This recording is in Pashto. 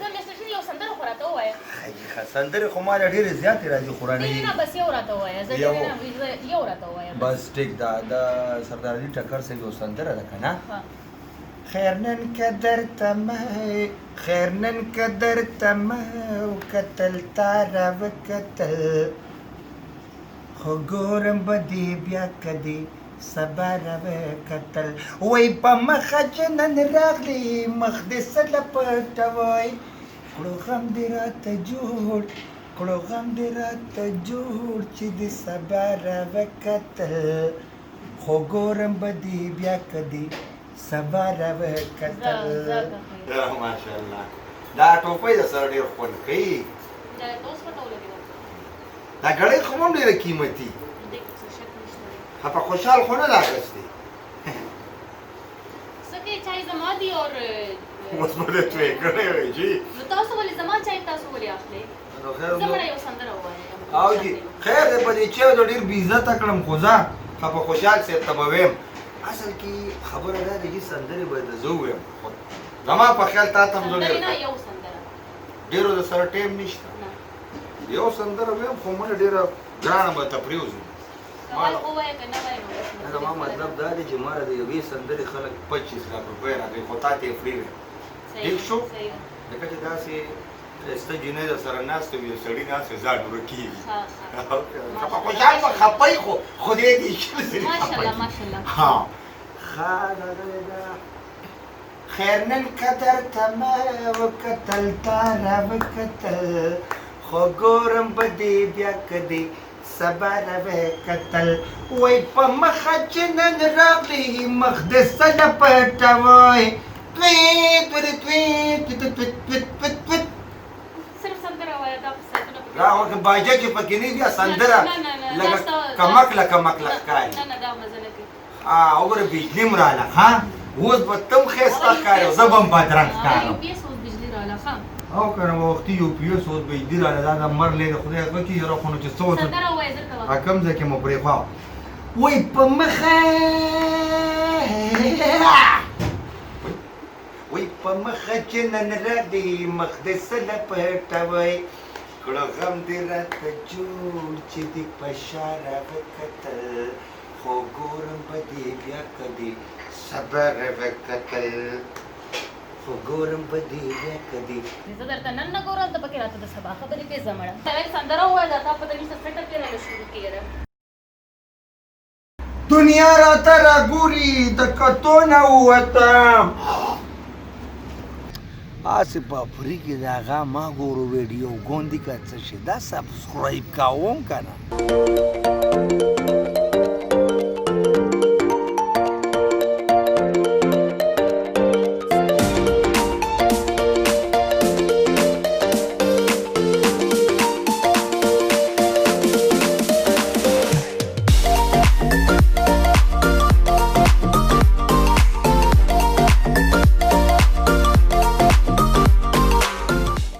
زه مې سټین یو سندره خو راته ووایه. سندرې خو ما له ډېرې زیاتې راځي خو رانه نه بس یو راته ووایه. زه ډېرې یو راته ووایه. بس ټیک ده د سردار علي ټکر صاحب یو سندره ده که نه؟ خیر نن که درته مه خیر نن که درته مه وکتل تا را وکتل خو ګورم به دې بیا که دې سبا را وکتل وایي په مخه چې نن راغلې مخ دې څه له پټوئ کړو غم دې راته جوړ کړو غم دې راته جوړ چې دې سبا را وکتل خو ګورم به دې بیا که دې سبا را وکتل. ماشاءالله دا ټوپۍ د سره ډېر خوند کوي. دا ګړۍ خو هم ډېره قیمتي په خوشحال خو نه ده اخیستې څه کوي چای زما دي اور اوس به دې توی کړی وای جي نو تاسو ولې زما چای تاسو ولې اخلئ؟ زه مړه یو سندره ووایم. او جي خیر دی په دې چایو د ډېر بېعزته کړم خو ځه په خوشحال صاحب ته به ویم اصل کې خبره دا ده چې سندرې به د زه ووایم زما په خیال تا ته هم زه سندرې نه یو سندره ډېرو د سره ټایم نشته یو سندره ویم خو مړه ډېره ګرانه به ته پرېوځو. زما مطلب دا دی چې ما د یوې سندرې خلک 25 لک روپۍ راکوي خو تا ته یې فري ویم ټیک شو لکه چې داسې ښایسته جینۍ در سره ناسته وي سړي ناست وي ځان ورک کېږي په خوشحال به خپئ خو خدای دې خیر نن که درته مه وکتل تا را وکتل خو ګورم به دې بیا که دې سبا را وکتل وایي په مخه چې نن راغلې مخ دې څه نه پټوئ راوړه باجه چې پکې نه بیا سندره لکه کمکله کمکله ښکاري وګوره بجلي م راله ښه اوس به ته م ښایسته ښکارې او زه به م بدرنګ ښکارم او که نه وختي یو پي ایس اوس بجلي راله دا د مرلې د خدای هغه کې یاره خو نو چې څه ورته کوم ځای کې مو پرېښوا وایي په مخه وایي په مخه چې نن راغلې مخ دې څه نه پټوئ کړو غم دې راته جوړ چې دې په شا را وکتل خو ګورم به دې بیا که دې سبا را وکتل خو ګورم به دې بیا که دې زه درته نن نه ګورم ته پکې راته د سبا خبرې کوې زه مړه سندره ووایه دا تا پته نشته سټر کې راله شروع کېږه دنیا راته راګوري د کتو نه ووتم آسې په افریقې د هغه ما ګورو ویډیو ګوندې که څه شي دا سبسکرایب کوم که نه